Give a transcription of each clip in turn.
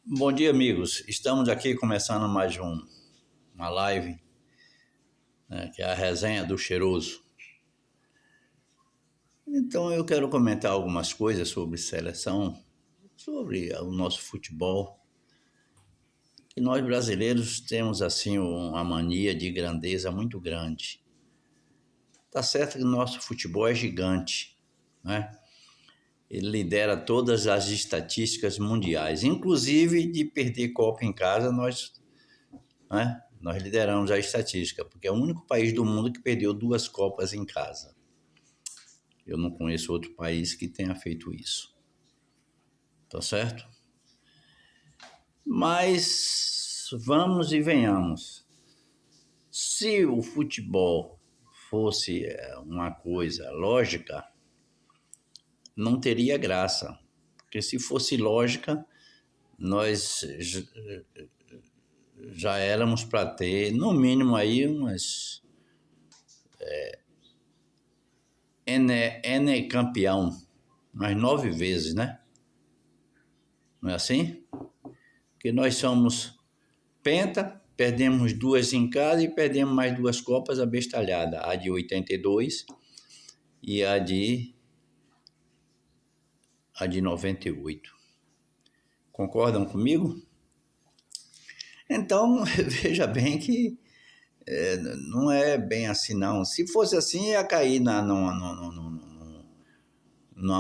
Bom dia, amigos. Estamos aqui começando mais uma live, né, que é a resenha do cheiroso. Então eu quero comentar algumas coisas sobre seleção, sobre o nosso futebol. E nós brasileiros temos assim uma mania de grandeza muito grande. Tá certo que o nosso futebol é gigante, né? Ele lidera todas as estatísticas mundiais, inclusive de perder Copa em casa, né? Nós lideramos a estatística, porque é o único país do mundo que perdeu 2 Copas em casa. Eu não conheço outro país que tenha feito isso. Tá certo? Mas vamos e venhamos. Se o futebol fosse uma coisa lógica, não teria graça. Porque se fosse lógica, nós já éramos para ter, no mínimo, aí umas N campeão, umas 9 vezes, né? Não é assim? Porque nós somos penta, perdemos 2 em casa e perdemos mais 2 Copas abestalhadas, a de 82 e a de 98. Concordam comigo? Então, veja bem que não é bem assim, não. Se fosse assim, ia cair numa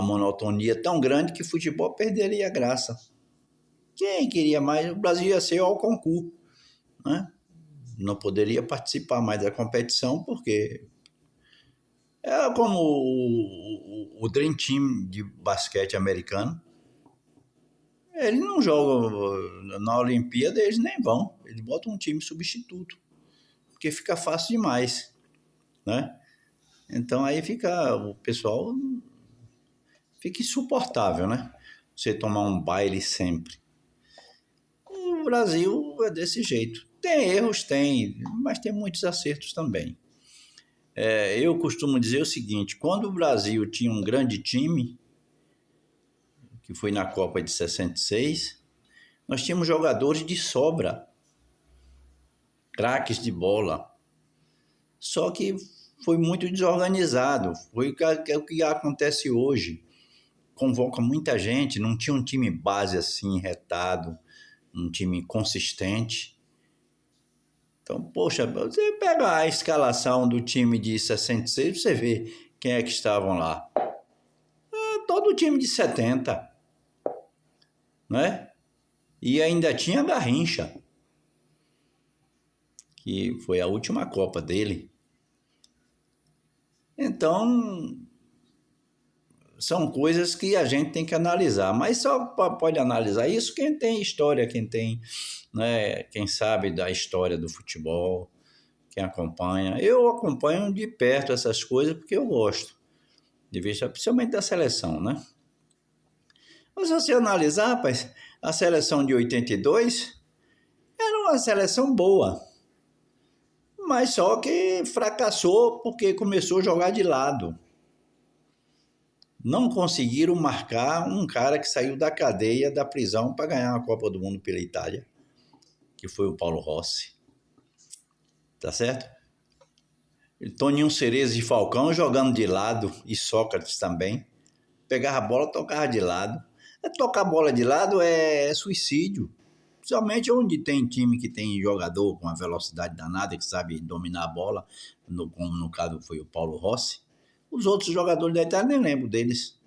monotonia tão grande que o futebol perderia a graça. Quem queria mais? O Brasil ia ser ao concurso, né? Não poderia participar mais da competição porque é como o Dream Team de basquete americano. Eles não jogam na Olimpíada, eles nem vão. Eles botam um time substituto, porque fica fácil demais, né? Então aí o pessoal fica insuportável, né? Você tomar um baile sempre. E o Brasil é desse jeito. Tem erros, tem, mas tem muitos acertos também. Eu costumo dizer o seguinte: quando o Brasil tinha um grande time, que foi na Copa de 66, nós tínhamos jogadores de sobra, craques de bola. Só que foi muito desorganizado. Foi o que acontece hoje. Convoca muita gente, não tinha um time base assim, retado, um time consistente. Então, poxa, você pega a escalação do time de 66, você vê quem é que estavam lá. Todo o time de 70, né? E ainda tinha Garrincha, que foi a última Copa dele. Então, são coisas que a gente tem que analisar, mas só pode analisar isso quem tem história, quem tem, né, quem sabe da história do futebol, quem acompanha. Eu acompanho de perto essas coisas porque eu gosto de ver, principalmente da seleção, né? Mas se você analisar, rapaz, a seleção de 82 era uma seleção boa, mas só que fracassou porque começou a jogar de lado. Não conseguiram marcar um cara que saiu da cadeia, da prisão, para ganhar a Copa do Mundo pela Itália, que foi o Paulo Rossi. Tá certo? Toninho Cerezo e Falcão jogando de lado, e Sócrates também. Pegava a bola, tocava de lado. Tocar a bola de lado é suicídio. Principalmente onde tem time que tem jogador com uma velocidade danada, que sabe dominar a bola, como no caso foi o Paulo Rossi. Os outros jogadores da Itália nem lembro deles.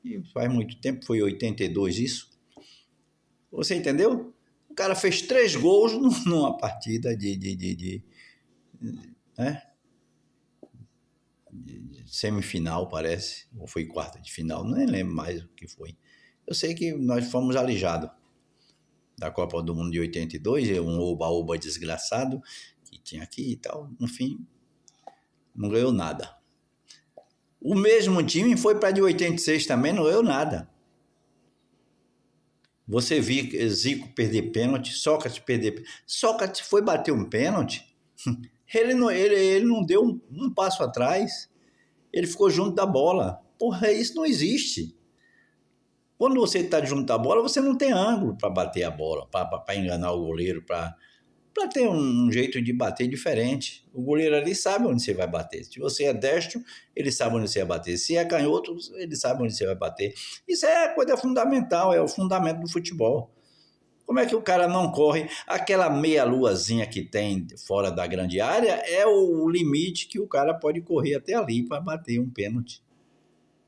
E faz muito tempo, foi 82 isso. Você entendeu? O cara fez 3 gols numa partida né? De semifinal, parece. Ou foi quarta de final, nem lembro mais o que foi. Eu sei que nós fomos alijados da Copa do Mundo de 82, um oba-oba desgraçado que tinha aqui e tal. Enfim, não ganhou nada. O mesmo time foi para de 86 também, não ganhou nada. Você viu Zico perder pênalti, Sócrates perder pênalti. Sócrates foi bater um pênalti, ele não deu um passo atrás, ele ficou junto da bola. Porra, isso não existe. Quando você está junto à bola, você não tem ângulo para bater a bola, para enganar o goleiro, para ter um jeito de bater diferente. O goleiro ali sabe onde você vai bater. Se você é destro, ele sabe onde você vai bater. Se é canhoto, ele sabe onde você vai bater. Isso é coisa fundamental, é o fundamento do futebol. Como é que o cara não corre? Aquela meia-luazinha que tem fora da grande área é o limite que o cara pode correr até ali para bater um pênalti.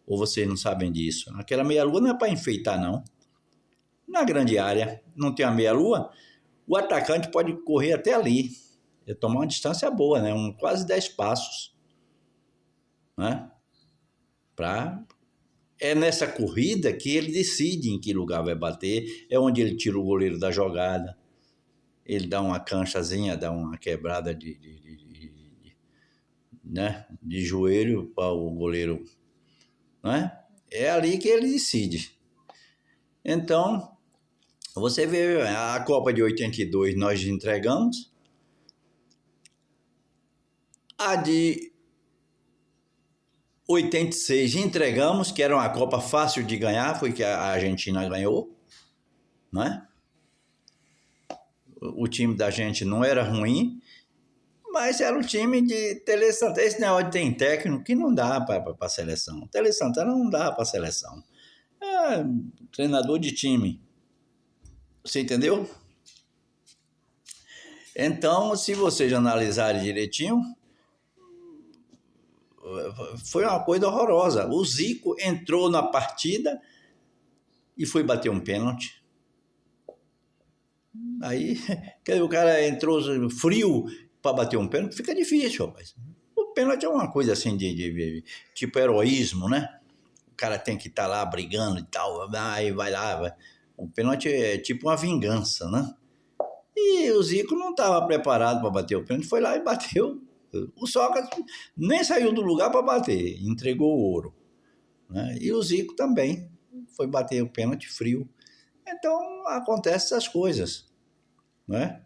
Ou vocês não sabem disso? Aquela meia-lua não é para enfeitar, não. Na grande área, não tem a meia-lua, o atacante pode correr até ali. É tomar uma distância boa, né? Quase 10 passos. Né? É nessa corrida que ele decide em que lugar vai bater, é onde ele tira o goleiro da jogada, ele dá uma canchazinha, dá uma quebrada né, de joelho para o goleiro. Né? É ali que ele decide. Então, você vê, a Copa de 82 nós entregamos, a de 86 entregamos, que era uma Copa fácil de ganhar, foi que a Argentina ganhou, né? O time da gente não era ruim, mas era um time de Tele Santana. Esse negócio tem técnico que não dá para a seleção. Tele Santana não dá para a seleção. É treinador de time. Você entendeu? Então, se vocês analisarem direitinho, foi uma coisa horrorosa. O Zico entrou na partida e foi bater um pênalti. Aí, o cara entrou frio para bater um pênalti, fica difícil, rapaz. O pênalti é uma coisa assim de tipo heroísmo, né? O cara tem que estar lá brigando e tal, aí vai lá. Vai. O pênalti é tipo uma vingança, né? E o Zico não estava preparado para bater o pênalti, foi lá e bateu. O Sócrates nem saiu do lugar para bater, entregou o ouro. Né? E o Zico também foi bater o pênalti frio. Então, acontecem essas coisas. Né?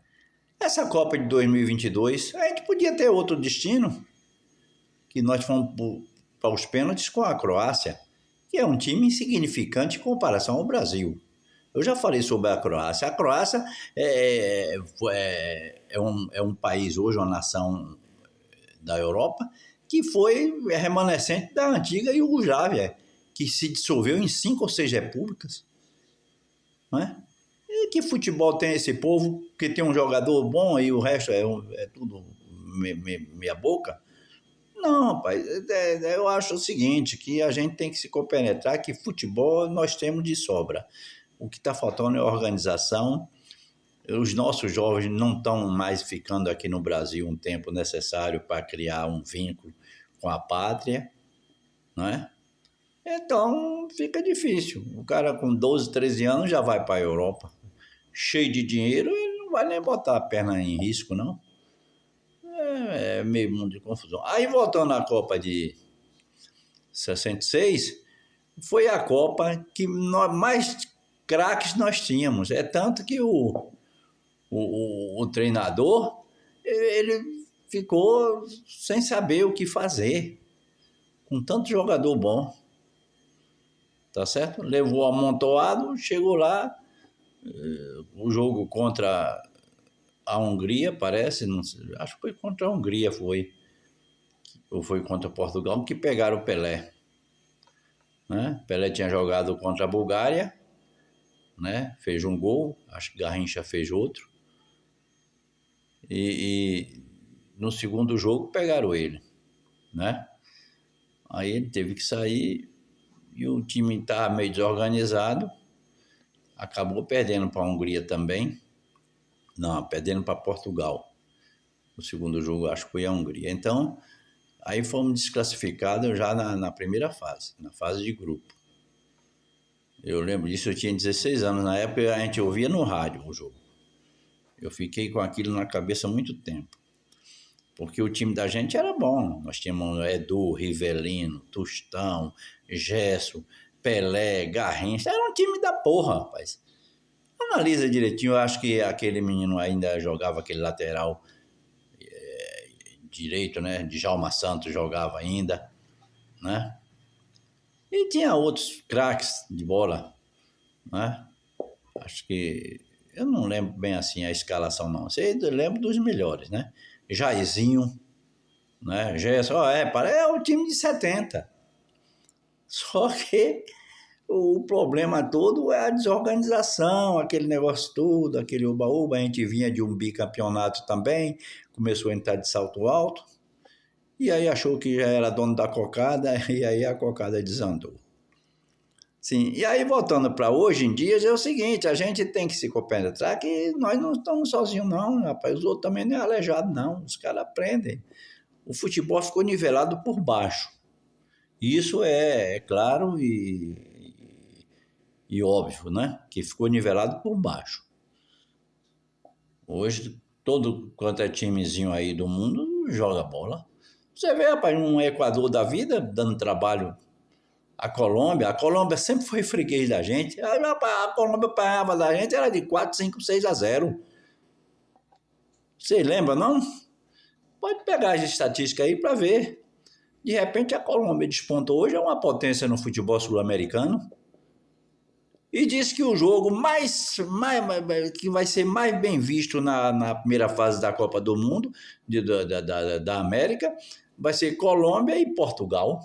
Essa Copa de 2022, a gente podia ter outro destino, que nós fomos para os pênaltis com a Croácia, que é um time insignificante em comparação ao Brasil. Eu já falei sobre a Croácia. A Croácia é um país hoje, uma nação da Europa, que foi remanescente da antiga Iugoslávia, que se dissolveu em 5 ou 6 repúblicas. Não é? E que futebol tem esse povo que tem um jogador bom e o resto é tudo meia boca? Não, rapaz, eu acho o seguinte, que a gente tem que se compenetrar que futebol nós temos de sobra. O que está faltando é organização. Os nossos jovens não estão mais ficando aqui no Brasil um tempo necessário para criar um vínculo com a pátria, não é? Então fica difícil. O cara com 12, 13 anos já vai para a Europa, cheio de dinheiro, ele não vai nem botar a perna em risco, não. É meio mundo de confusão. Aí voltando à Copa de 66, foi a Copa que mais craques nós tínhamos. É tanto que o treinador, ele ficou sem saber o que fazer, com tanto jogador bom. Tá certo? Levou amontoado, chegou lá, o jogo contra a Hungria, parece, não sei, acho que foi contra a Hungria, ou foi contra Portugal, que pegaram o Pelé. Né? Pelé tinha jogado contra a Bulgária, né? Fez um gol, acho que Garrincha fez outro, e no segundo jogo pegaram ele, né? Aí ele teve que sair e o time estava meio desorganizado, acabou perdendo para a Hungria também, não, perdendo para Portugal. O segundo jogo acho que foi a Hungria. Então, aí fomos desclassificados já na primeira fase, na fase de grupo. Eu lembro disso, eu tinha 16 anos, na época a gente ouvia no rádio o jogo. Eu fiquei com aquilo na cabeça há muito tempo, porque o time da gente era bom. Nós tínhamos Edu, Rivelino, Tostão, Gesso, Pelé, Garrincha. Era um time da porra, rapaz. Analisa direitinho, eu acho que aquele menino ainda jogava aquele lateral direito, né? Djalma Santos jogava ainda, né? E tinha outros craques de bola. né? Acho que... Eu não lembro bem assim a escalação, não. Eu lembro dos melhores, né? Jairzinho, né? Gerson, é o time de 70. Só que o problema todo é a desorganização, aquele negócio todo, aquele uba-uba. A gente vinha de um bicampeonato também, começou a entrar de salto alto, e aí achou que já era dono da cocada, e aí a cocada desandou. Sim, e aí voltando para hoje em dia, é o seguinte, a gente tem que se compenetrar que nós não estamos sozinhos não, rapaz, os outros também não é aleijado não, os caras aprendem. O futebol ficou nivelado por baixo. Isso é claro e óbvio, né? Que ficou nivelado por baixo. Hoje, todo quanto é timezinho aí do mundo joga bola. Você vê, rapaz, um Equador da vida dando trabalho. A Colômbia sempre foi freguês da gente. A Colômbia apanhava da gente, era de 4, 5, 6-0. Você lembra, não? Pode pegar as estatísticas aí para ver. De repente a Colômbia despontou hoje, é uma potência no futebol sul-americano. E diz que o jogo que vai ser mais bem visto na primeira fase da Copa do Mundo, da América, vai ser Colômbia e Portugal,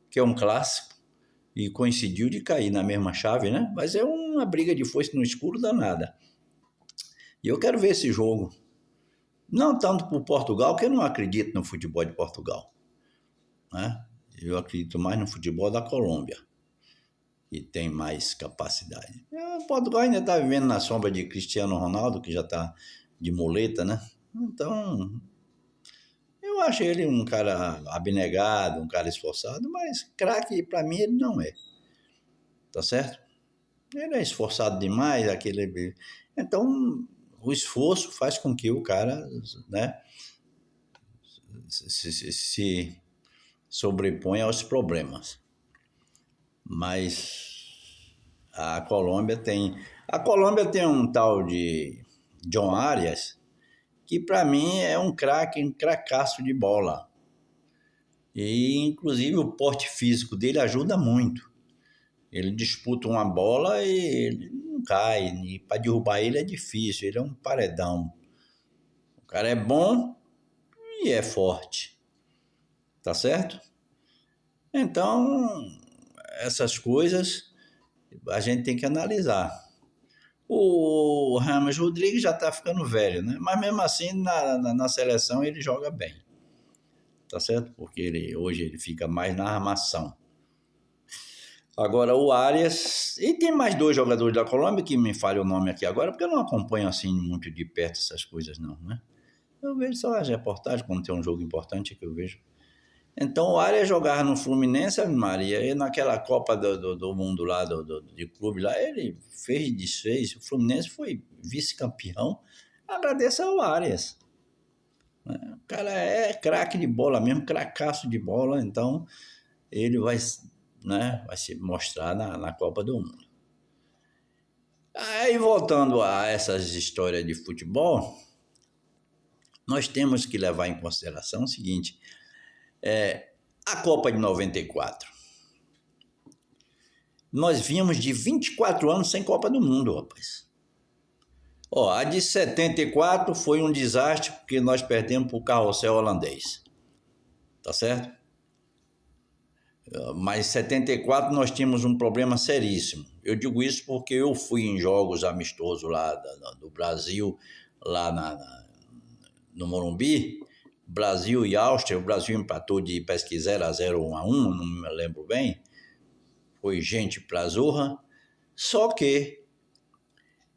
que é um clássico, e coincidiu de cair na mesma chave, né? Vai ser uma briga de foice no escuro danada. E eu quero ver esse jogo. Não tanto por Portugal, que eu não acredito no futebol de Portugal, né? Eu acredito mais no futebol da Colômbia, que tem mais capacidade. Portugal ainda está vivendo na sombra de Cristiano Ronaldo, que já está de muleta, né? Então, eu acho ele um cara abnegado, um cara esforçado, mas craque para mim ele não é. Tá certo? Ele é esforçado demais, então o esforço faz com que o cara, né, se sobreponha aos problemas. Mas a Colômbia tem um tal de John Arias, que para mim é um craque, um cracaço de bola. E inclusive o porte físico dele ajuda muito. Ele disputa uma bola e ele não cai, e para derrubar ele é difícil, ele é um paredão. O cara é bom e é forte, tá certo? Então, essas coisas a gente tem que analisar. O James Rodrigues já está ficando velho, né? Mas mesmo assim, na seleção ele joga bem, tá certo? Porque hoje ele fica mais na armação. Agora o Arias, e tem mais 2 jogadores da Colômbia, que me falha o nome aqui agora, porque eu não acompanho assim muito de perto essas coisas não, né? Eu vejo só as reportagens, quando tem um jogo importante que eu vejo. Então o Arias jogava no Fluminense, Maria, e naquela Copa do Mundo lá, de clube lá, ele fez e desfez, o Fluminense foi vice-campeão, agradeço ao Arias. O cara é craque de bola mesmo, cracaço de bola, então ele vai, né, vai se mostrar na Copa do Mundo. Aí voltando a essas histórias de futebol, nós temos que levar em consideração o seguinte, a Copa de 94. Nós vínhamos de 24 anos sem Copa do Mundo, rapaz. A de 74 foi um desastre porque nós perdemos para o carrossel holandês. Tá certo? Mas em 74 nós tínhamos um problema seríssimo. Eu digo isso porque eu fui em jogos amistosos lá do Brasil, lá no Morumbi, Brasil e Áustria. O Brasil empatou de pesquisa 0-0, 1-1, não me lembro bem. Foi gente pra zorra. Só que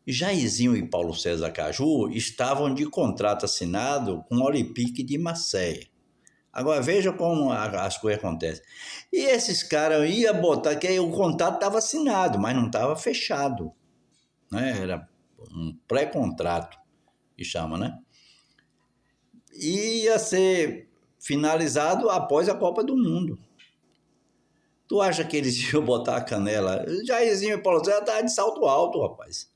Jairzinho e Paulo César Caju estavam de contrato assinado com o Olympique de Marseille. Agora veja como as coisas acontecem. E esses caras iam botar, que o contrato estava assinado, mas não estava fechado, né? Era um pré-contrato, que chama, né? E ia ser finalizado após a Copa do Mundo. Tu acha que eles iam botar a canela? Jairzinho e Paulo César estavam de salto alto, rapaz.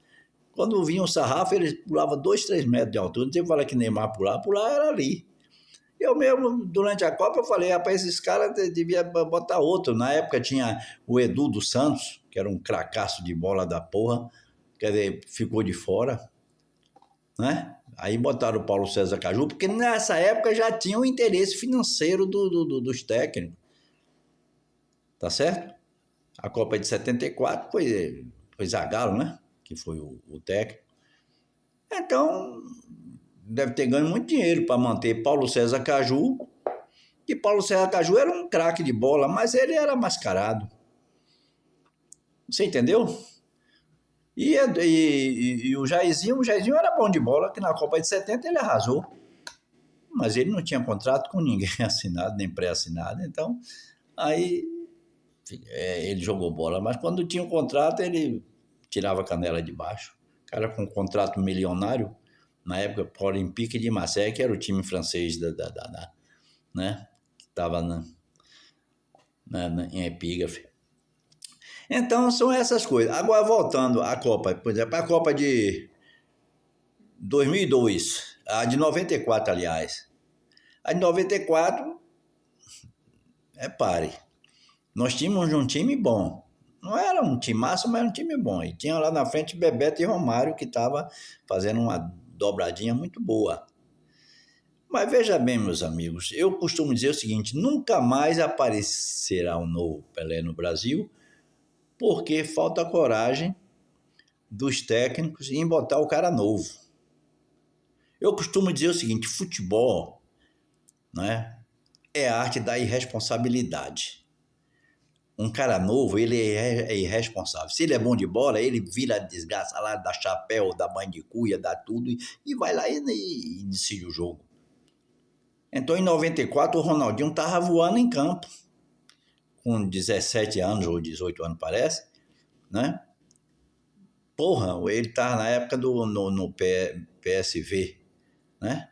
Quando vinha o sarrafo, eles pulavam 2, 3 metros de altura. Não sei falar que Neymar pular era ali. Eu mesmo, durante a Copa, eu falei, rapaz, esses caras deviam botar outro. Na época tinha o Edu dos Santos, que era um cracaço de bola da porra, quer dizer, ficou de fora, né? Aí botaram o Paulo César Caju, porque nessa época já tinha o interesse financeiro dos técnicos, tá certo? A Copa de 74 foi Zagallo, né? Que foi o técnico. Então, deve ter ganho muito dinheiro para manter Paulo César Caju. E Paulo César Caju era um craque de bola, mas ele era mascarado. Você entendeu? E o Jairzinho era bom de bola, que na Copa de 70 ele arrasou. Mas ele não tinha contrato com ninguém assinado, nem pré-assinado. Então, aí ele jogou bola. Mas quando tinha um contrato, ele tirava a canela de baixo. O cara com um contrato milionário, na época, o Olympique de Marseille, que era o time francês né? Que estava em epígrafe. Então, são essas coisas. Agora, voltando à Copa, por exemplo, a Copa de 2002, a de 94, aliás. A de 94, pare. Nós tínhamos um time bom. Não era um time massa, mas era um time bom. E tinha lá na frente Bebeto e Romário, que estava fazendo uma dobradinha muito boa. Mas veja bem, meus amigos, eu costumo dizer o seguinte: nunca mais aparecerá um novo Pelé no Brasil, porque falta coragem dos técnicos em botar o cara novo. Eu costumo dizer o seguinte: futebol, né, é a arte da irresponsabilidade. Um cara novo, ele é irresponsável. Se ele é bom de bola, ele vira desgraça lá, dá chapéu, dá banho de cuia, dá tudo, e vai lá e inicia o jogo. Então, em 94, o Ronaldinho estava voando em campo, com 17 anos ou 18 anos, parece, né? Porra, ele estava na época no PSV, né?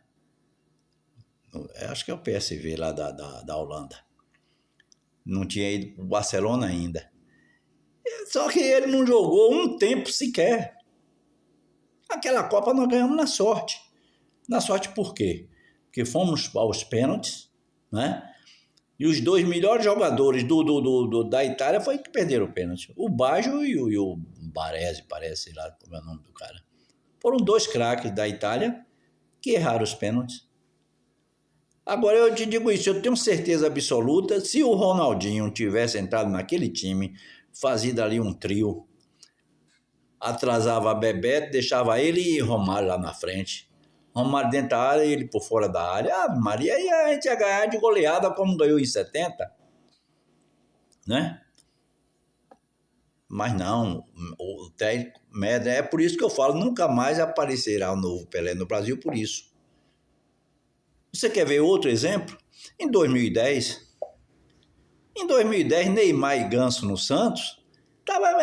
Acho que é o PSV lá da Holanda. Não tinha ido para o Barcelona ainda. Só que ele não jogou um tempo sequer. Aquela Copa nós ganhamos na sorte. Na sorte por quê? Porque fomos aos pênaltis, né? E os dois melhores jogadores da Itália foi que perderam o pênalti. O Baggio e o Baresi, parece, sei lá como é o nome do cara. Foram dois craques da Itália que erraram os pênaltis. Agora eu te digo isso, eu tenho certeza absoluta, se o Ronaldinho tivesse entrado naquele time, fazido ali um trio, atrasava a Bebeto, deixava ele e Romário lá na frente. Romário dentro da área e ele por fora da área. Ah, Maria, aí a gente ia ganhar de goleada como ganhou em 70, né? Mas não, o técnico médio, é por isso que eu falo, nunca mais aparecerá o novo Pelé no Brasil por isso. Você quer ver outro exemplo? Em 2010, Neymar e Ganso no Santos estava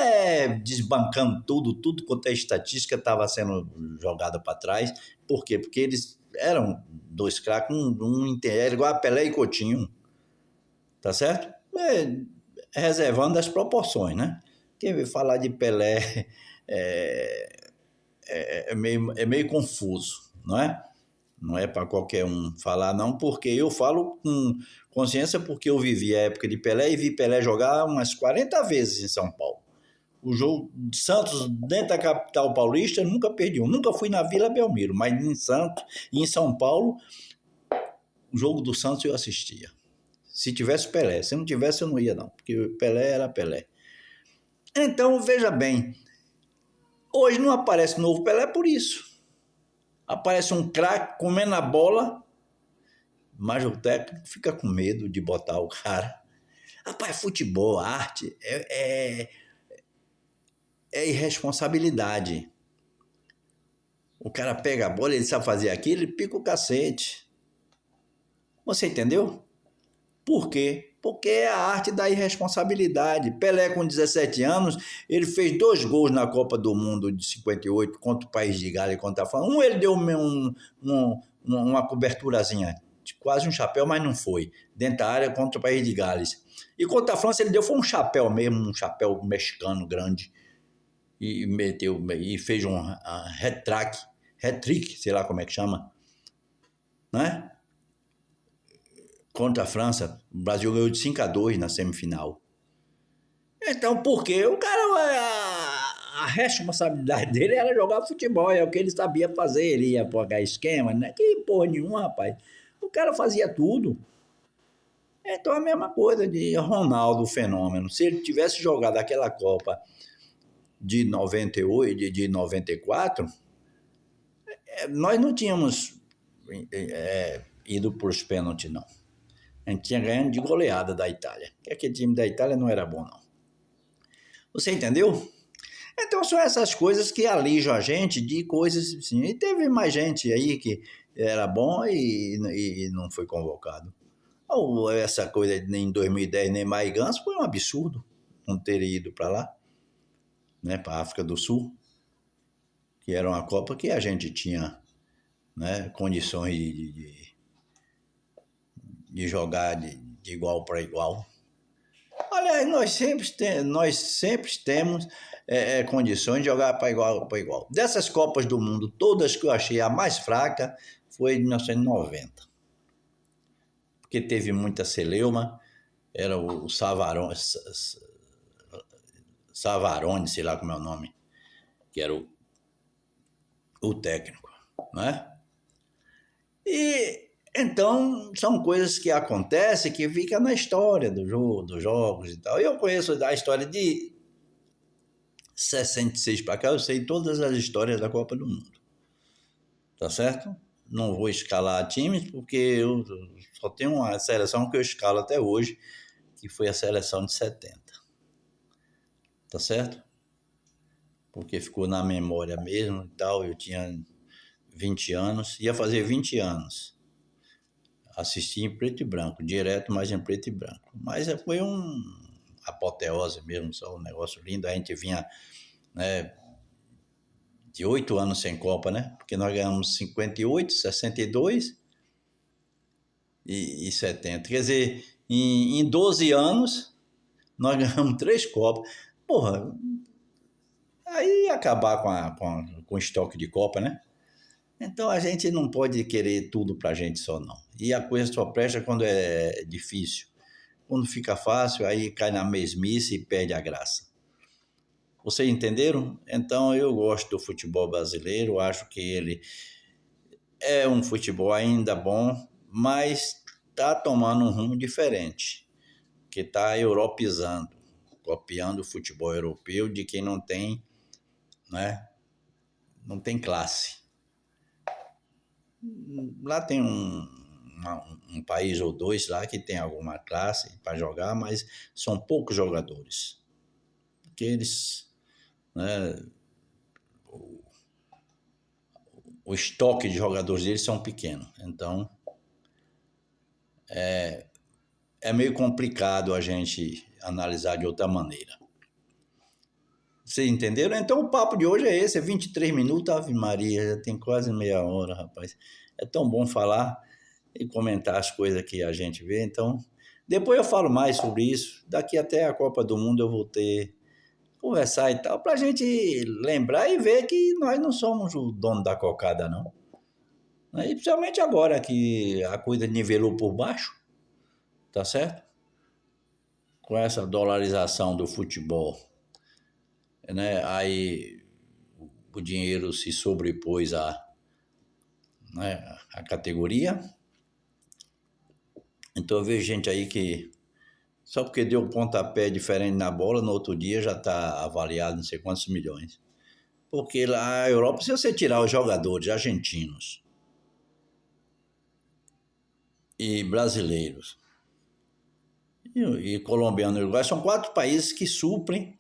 desbancando tudo quanto é estatística estava sendo jogada para trás. Por quê? Porque eles eram dois craques, era igual a Pelé e Coutinho, tá certo? Reservando as proporções, né? Quem vê falar de Pelé é meio confuso, não é? Não é para qualquer um falar, não, porque eu falo com consciência, porque eu vivi a época de Pelé e vi Pelé jogar umas 40 vezes em São Paulo. O jogo de Santos, dentro da capital paulista, nunca perdi um. Nunca fui na Vila Belmiro, mas em Santos e em São Paulo, o jogo do Santos eu assistia. Se tivesse Pelé, se não tivesse eu não ia não, porque Pelé era Pelé. Então, veja bem, hoje não aparece novo Pelé por isso. Aparece um craque comendo a bola, mas o técnico fica com medo de botar o cara. Rapaz, futebol, arte, é irresponsabilidade. O cara pega a bola, ele sabe fazer aquilo, ele pica o cacete. Você entendeu? Por quê? Porque é a arte da irresponsabilidade. Pelé, com 17 anos, ele fez 2 gols na Copa do Mundo de 58 contra o País de Gales e contra a França. Um ele deu uma coberturazinha, quase um chapéu, mas não foi, dentro da área contra o País de Gales. E contra a França ele foi um chapéu mesmo, um chapéu mexicano grande. E fez um hat-trick, sei lá como é que chama, né? Contra a França, o Brasil ganhou de 5-2 na semifinal. Então, porque o cara, a responsabilidade dele era jogar futebol, é o que ele sabia fazer, ele ia pagar esquema, né? Que porra nenhuma, rapaz. O cara fazia tudo. Então, a mesma coisa de Ronaldo, o fenômeno. Se ele tivesse jogado aquela Copa de 98, de 94, nós não tínhamos ido para os pênaltis, não. A gente tinha ganhado de goleada da Itália. Porque aquele time da Itália não era bom, não. Você entendeu? Então são essas coisas que alijam a gente de coisas assim. E teve mais gente aí que era bom e não foi convocado. Ou essa coisa em 2010, Neymar e Ganso foi um absurdo não ter ido para lá, né, para a África do Sul, que era uma Copa que a gente tinha, né, condições de jogar de igual para igual. Aliás, nós sempre temos condições de jogar para igual para igual. Dessas Copas do Mundo, todas que eu achei a mais fraca foi de 1990. Porque teve muita celeuma, era o Savarone, sei lá como é o nome, que era o técnico, né? E então são coisas que acontecem que ficam na história do jogo, dos jogos e tal. Eu conheço a história de 66 para cá, eu sei todas as histórias da Copa do Mundo. Tá certo? Não vou escalar times, porque eu só tenho uma seleção que eu escalo até hoje, que foi a seleção de 70. Tá certo? Porque ficou na memória mesmo e tal. Eu tinha 20 anos, ia fazer 20 anos. Assisti em preto e branco, direto, mas em preto e branco. Mas foi apoteose mesmo, só um negócio lindo. A gente vinha, né, de 8 anos sem Copa, né? Porque nós ganhamos 58, 62 e 70. Quer dizer, em 12 anos, nós ganhamos 3 Copas. Porra, aí ia acabar com o estoque de Copa, né? Então a gente não pode querer tudo pra gente só, não. E a coisa só presta quando é difícil. Quando fica fácil, aí cai na mesmice e perde a graça. Vocês entenderam? Então eu gosto do futebol brasileiro, acho que ele é um futebol ainda bom, mas está tomando um rumo diferente, que está europeizando, copiando o futebol europeu de quem não tem, né, não tem classe. Lá tem um país ou dois lá que tem alguma classe para jogar, mas são poucos jogadores. Porque eles, né, o estoque de jogadores deles são pequenos. Então, é meio complicado a gente analisar de outra maneira. Vocês entenderam? Então o papo de hoje é esse, é 23 minutos, Ave Maria, já tem quase meia hora, rapaz. É tão bom falar e comentar as coisas que a gente vê, então depois eu falo mais sobre isso. Daqui até a Copa do Mundo eu vou ter conversar e tal, pra gente lembrar e ver que nós não somos o dono da cocada, não. E principalmente agora que a coisa nivelou por baixo, tá certo? Com essa dolarização do futebol, né? Aí o dinheiro se sobrepôs né, a categoria. Então eu vejo gente aí que só porque deu um pontapé diferente na bola, no outro dia já está avaliado não sei quantos milhões. Porque lá na Europa, se você tirar os jogadores argentinos e brasileiros e colombianos e uruguaios, são 4 países que suprem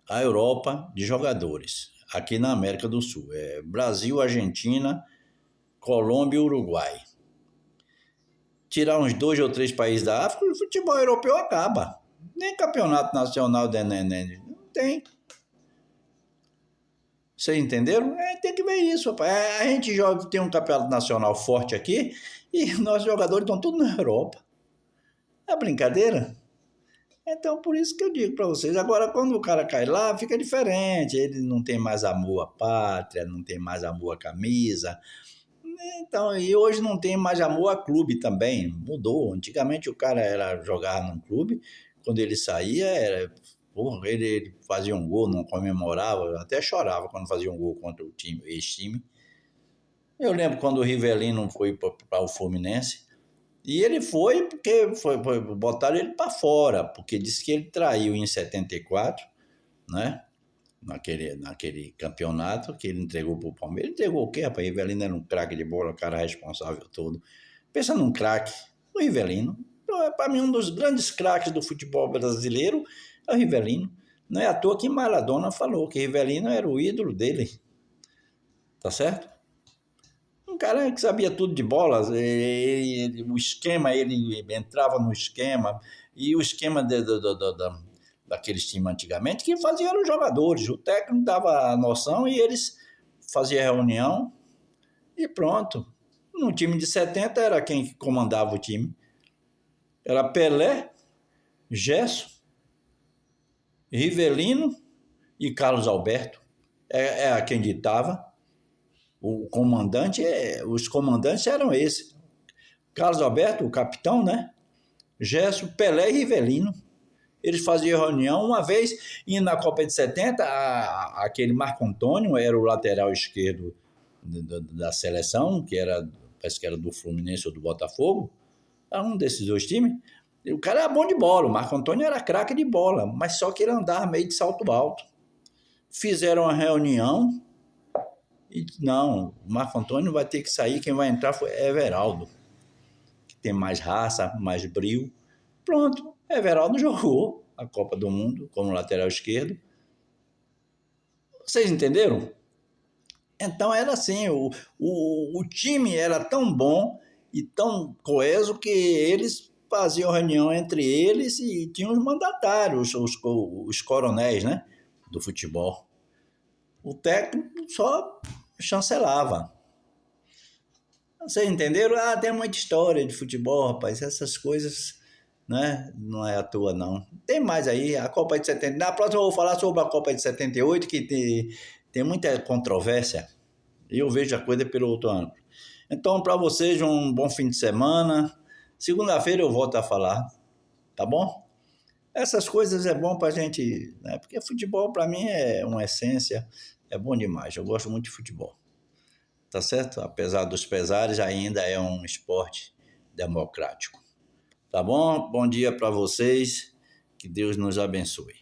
a Europa de jogadores, aqui na América do Sul. É Brasil, Argentina, Colômbia e Uruguai. Tirar uns 2 ou 3 países da África, o futebol europeu acaba. Nem campeonato nacional não tem. Vocês entenderam? Tem que ver isso, rapaz. A gente tem um campeonato nacional forte aqui e nossos jogadores estão todos na Europa. É brincadeira? Então, por isso que eu digo para vocês. Agora, quando o cara cai lá, fica diferente. Ele não tem mais amor à pátria, não tem mais amor à camisa. Então, e hoje não tem mais amor a clube também. Mudou. Antigamente o cara jogava num clube quando ele saía, porra, ele fazia um gol, não comemorava, até chorava quando fazia um gol contra o time, ex-time. Eu lembro quando o Rivelino foi para o Fluminense, e ele foi porque botaram ele para fora, porque disse que ele traiu em 74, né? Naquele campeonato que ele entregou para o Palmeiras. Ele entregou o quê, rapaz? O Rivelino era um craque de bola, o cara responsável todo. Pensa num craque, o Rivelino. Para mim, um dos grandes craques do futebol brasileiro é o Rivelino. Não é à toa que Maradona falou que Rivelino era o ídolo dele. Tá certo? Um cara que sabia tudo de bolas, o esquema, ele entrava no esquema, e o esquema daqueles times antigamente, que faziam os jogadores, o técnico dava a noção e eles faziam reunião e pronto. No time de 70 era quem comandava o time. Era Pelé, Gerson, Rivelino e Carlos Alberto. É quem ditava. Os comandantes eram esses. Carlos Alberto, o capitão, né? Gerson, Pelé e Rivelino. Eles faziam reunião uma vez, e na Copa de 70, aquele Marco Antônio era o lateral esquerdo da seleção, parece que era do Fluminense ou do Botafogo, era um desses dois times. E o cara era bom de bola, o Marco Antônio era craque de bola, mas só que ele andava meio de salto alto. Fizeram uma reunião e não, o Marco Antônio vai ter que sair, quem vai entrar foi Everaldo, que tem mais raça, mais brio. Pronto, Everaldo jogou a Copa do Mundo como lateral esquerdo. Vocês entenderam? Então era assim, o time era tão bom e tão coeso que eles faziam reunião entre eles e tinham os mandatários, os coronéis, né, do futebol. O técnico só chancelava. Vocês entenderam? Tem muita história de futebol, rapaz. Essas coisas, né, não é à toa, não. Tem mais aí, a Copa de 70. Na próxima eu vou falar sobre a Copa de 78, que tem muita controvérsia. E eu vejo a coisa pelo outro ângulo. Então, para vocês, um bom fim de semana. Segunda-feira eu volto a falar, tá bom? Essas coisas é bom pra gente, né? Porque futebol para mim é uma essência, é bom demais. Eu gosto muito de futebol, tá certo? Apesar dos pesares, ainda é um esporte democrático. Tá bom? Bom dia para vocês, que Deus nos abençoe.